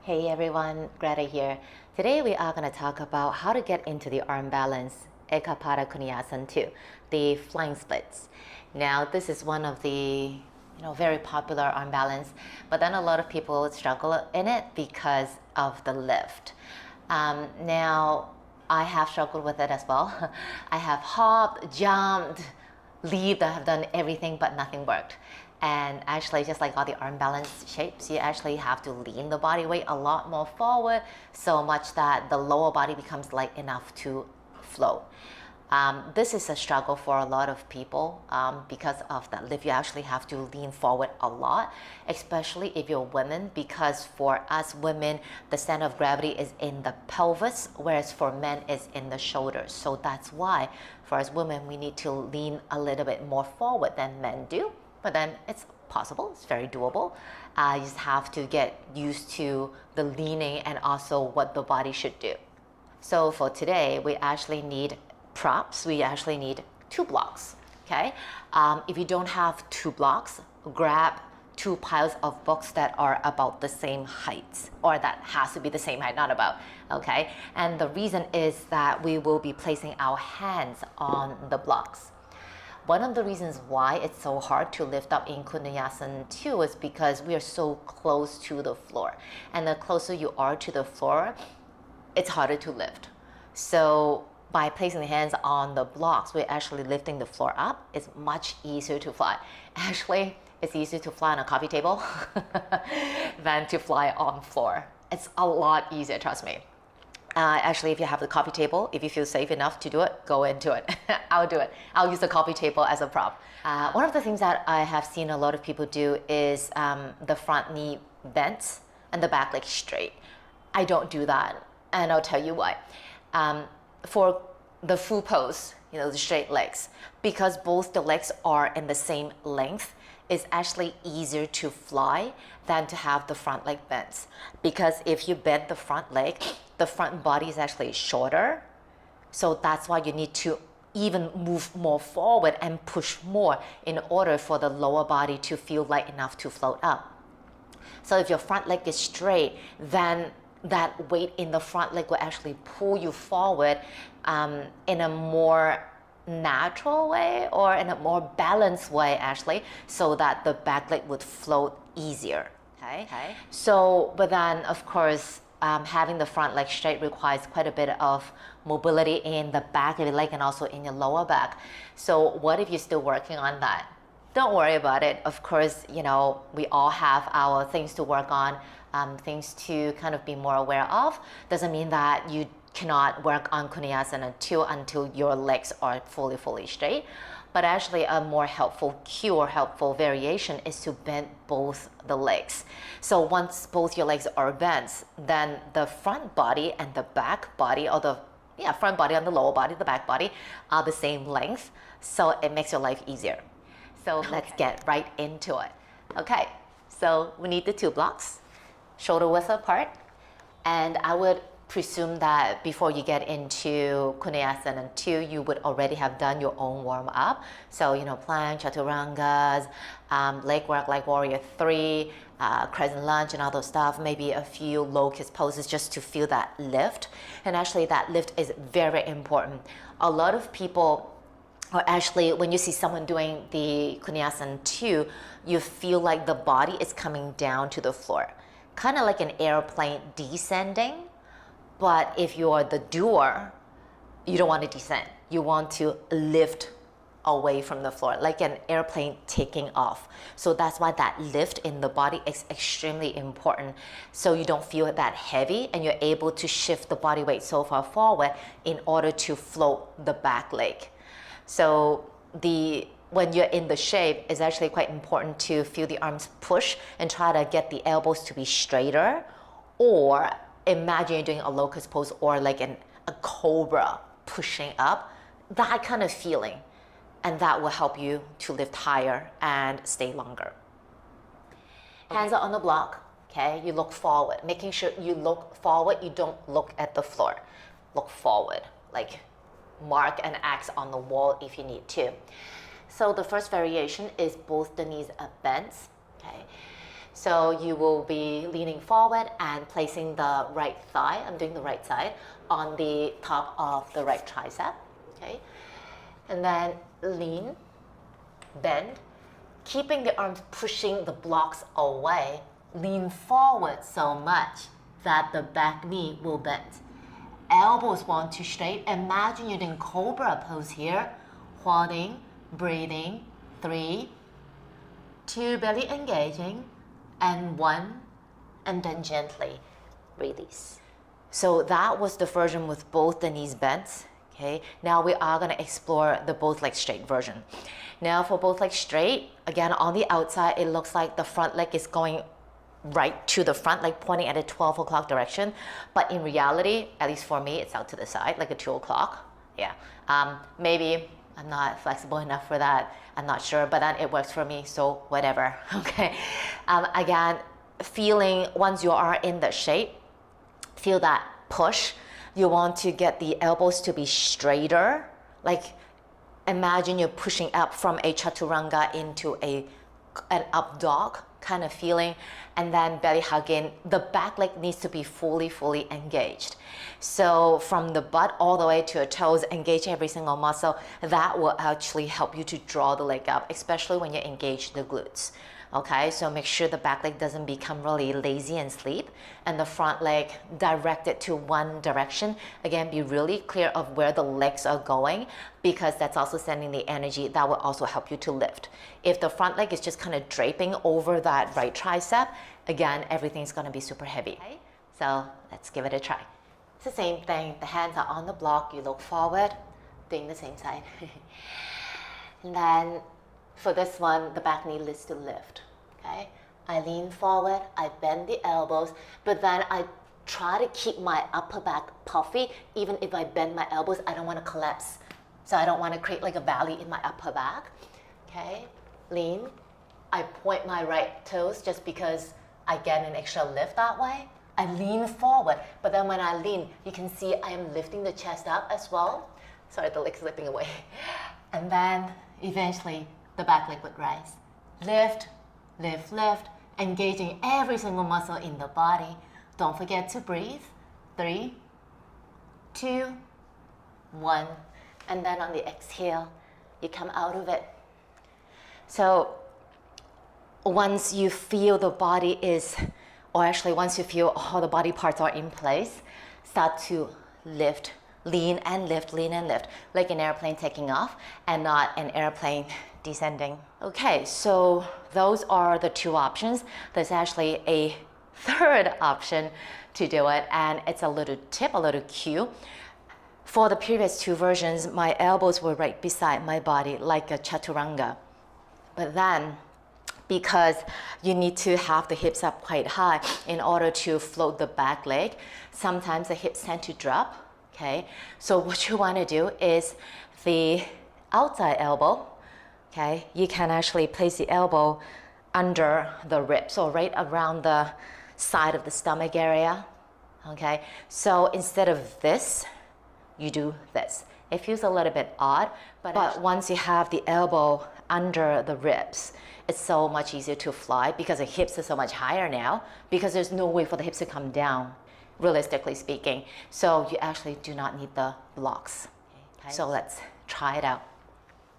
Hey everyone, Greta here. Today we are going to talk about how to get into the arm balance, Ekapada Koundinyasana 2, the flying splits. Now this is one of the very popular arm balance, but then a lot of people struggle in it because of the lift. Now I have struggled with it as well. I have hopped, jumped, leaped, I have done everything, but nothing worked. And actually, just like all the arm balance shapes, you actually have to lean the body weight a lot more forward, so much that the lower body becomes light enough to float. This is a struggle for a lot of people because of that lift. You actually have to lean forward a lot, especially if you're women, because for us women, the center of gravity is in the pelvis, whereas for men it's in the shoulders. So that's why for us women, we need to lean a little bit more forward than men do. But then it's possible, it's very doable. You just have to get used to the leaning and also what the body should do. So for today, we actually need props. We actually need 2 blocks, okay? If you don't have 2 blocks, grab 2 piles of books that are about the same height, or that has to be the same height, not about, okay? And the reason is that we will be placing our hands on the blocks. One of the reasons why it's so hard to lift up in Koundinyasana 2 is because we are so close to the floor. And the closer you are to the floor, it's harder to lift. So by placing the hands on the blocks, we're actually lifting the floor up. It's much easier to fly. Actually, it's easier to fly on a coffee table than to fly on floor. It's a lot easier, trust me. Actually, if you have the coffee table, if you feel safe enough to do it, go into it. I'll do it. I'll use the coffee table as a prop. One of the things that I have seen a lot of people do is the front knee bent and the back leg straight. I don't do that, and I'll tell you why. For the full pose, the straight legs, because both the legs are in the same length, it's actually easier to fly than to have the front leg bent. Because if you bend the front leg, the front body is actually shorter. So that's why you need to even move more forward and push more in order for the lower body to feel light enough to float up. So if your front leg is straight, then that weight in the front leg will actually pull you forward in a more natural way, or in a more balanced way actually, so that the back leg would float easier. Okay. So, but then of course, having the front leg straight requires quite a bit of mobility in the back of your leg and also in your lower back. So what if you're still working on that? Don't worry about it. Of course, we all have our things to work on, things to kind of be more aware of. Doesn't mean that you cannot work on Koundinyasana 2 until your legs are fully straight. But actually a more helpful cue or helpful variation is to bend both the legs. So once both your legs are bent, then the front body and the back body, or the front body and the lower body, the back body, are the same length. So it makes your life easier. So let's get right into it. Okay, so we need the 2 blocks, shoulder width apart, and I would presume that before you get into Koundinyasana 2, you would already have done your own warm-up. So, plank, chaturangas, leg work like warrior 3, crescent lunge and all those stuff, maybe a few locust poses just to feel that lift. And actually that lift is very important. A lot of people, or actually when you see someone doing the Koundinyasana 2, you feel like the body is coming down to the floor, kind of like an airplane descending. But if you're the doer, you don't want to descend. You want to lift away from the floor, like an airplane taking off. So that's why that lift in the body is extremely important. So you don't feel that heavy and you're able to shift the body weight so far forward in order to float the back leg. So when you're in the shape, it's actually quite important to feel the arms push and try to get the elbows to be straighter, or imagine you're doing a locust pose or like a cobra pushing up, that kind of feeling. And that will help you to lift higher and stay longer. Okay. Hands are on the block, okay? You look forward, making sure you look forward, you don't look at the floor. Look forward, like mark an X on the wall if you need to. So the first variation is both the knees are bent, okay? So you will be leaning forward and placing the right thigh, I'm doing the right side, on the top of the right tricep, okay? And then lean, bend, keeping the arms pushing the blocks away. Lean forward so much that the back knee will bend. Elbows want to straight. Imagine you're doing cobra pose here. Holding, breathing, 3, 2, belly engaging, and 1, and then gently release. So that was the version with both the knees bent. Okay, now we are going to explore the both legs straight version. Now for both legs straight, again on the outside, it looks like the front leg is going right to the front, like pointing at a 12 o'clock direction. But in reality, at least for me, it's out to the side, like a 2 o'clock. Yeah, maybe I'm not flexible enough for that. I'm not sure, but then it works for me, so whatever, okay? Again, feeling once you are in the shape, feel that push. You want to get the elbows to be straighter. Like imagine you're pushing up from a chaturanga into an up dog kind of feeling, and then belly hugging. The back leg needs to be fully engaged. So from the butt all the way to your toes, engage every single muscle. That will actually help you to draw the leg up, especially when you engage the glutes. Okay, so make sure the back leg doesn't become really lazy and sleep, and the front leg directed to one direction. Again, be really clear of where the legs are going, because that's also sending the energy that will also help you to lift. If the front leg is just kind of draping over that right tricep, again, everything's gonna be super heavy. Okay? So let's give it a try. It's the same thing, the hands are on the block, you look forward, doing the same side. And then for this one, the back knee needs to lift, okay? I lean forward, I bend the elbows, but then I try to keep my upper back puffy. Even if I bend my elbows, I don't want to collapse. So I don't want to create like a valley in my upper back, okay? Lean. I point my right toes just because I get an extra lift that way. I lean forward, but then when I lean, you can see I am lifting the chest up as well. Sorry, the leg's slipping away. And then eventually, the back leg would rise. Lift, lift, lift, engaging every single muscle in the body. Don't forget to breathe. 3, 2, 1. And then on the exhale, you come out of it. So once you feel the body is, or actually once you feel all the body parts are in place, start to lift. Lean and lift, like an airplane taking off and not an airplane descending. Okay, so those are the two options. There's actually a third option to do it, and it's a little tip, a little cue. For the previous two versions, my elbows were right beside my body like a chaturanga. But then, because you need to have the hips up quite high in order to float the back leg, sometimes the hips tend to drop. Okay, so what you want to do is the outside elbow, okay, you can actually place the elbow under the ribs, so right around the side of the stomach area, okay? So instead of this, you do this. It feels a little bit odd, but once you have the elbow under the ribs, it's so much easier to fly because the hips are so much higher now, because there's no way for the hips to come down, realistically speaking. So you actually do not need the blocks. Okay. So let's try it out.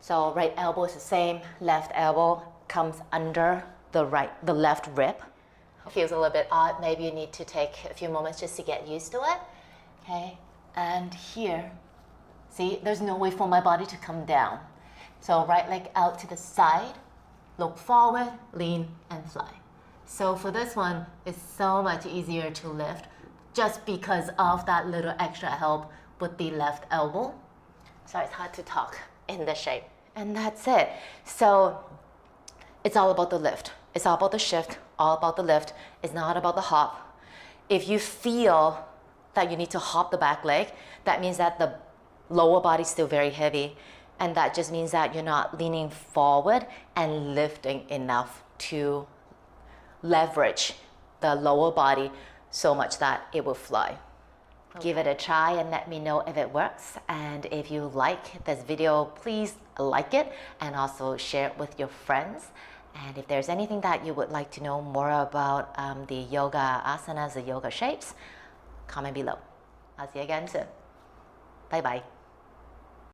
So right elbow is the same, left elbow comes under the left rib. Feels a little bit odd, maybe you need to take a few moments just to get used to it. Okay, and here, see, there's no way for my body to come down. So right leg out to the side, look forward, lean, and fly. So for this one, it's so much easier to lift just because of that little extra help with the left elbow. So it's hard to talk in this shape. And that's it. So it's all about the lift. It's all about the shift, all about the lift. It's not about the hop. If you feel that you need to hop the back leg, that means that the lower body is still very heavy. And that just means that you're not leaning forward and lifting enough to leverage the lower body so much that it will fly. Okay. Give it a try and let me know if it works. And if you like this video, please like it and also share it with your friends. And if there's anything that you would like to know more about the yoga asanas, the yoga shapes, comment below. I'll see you again soon. Bye bye.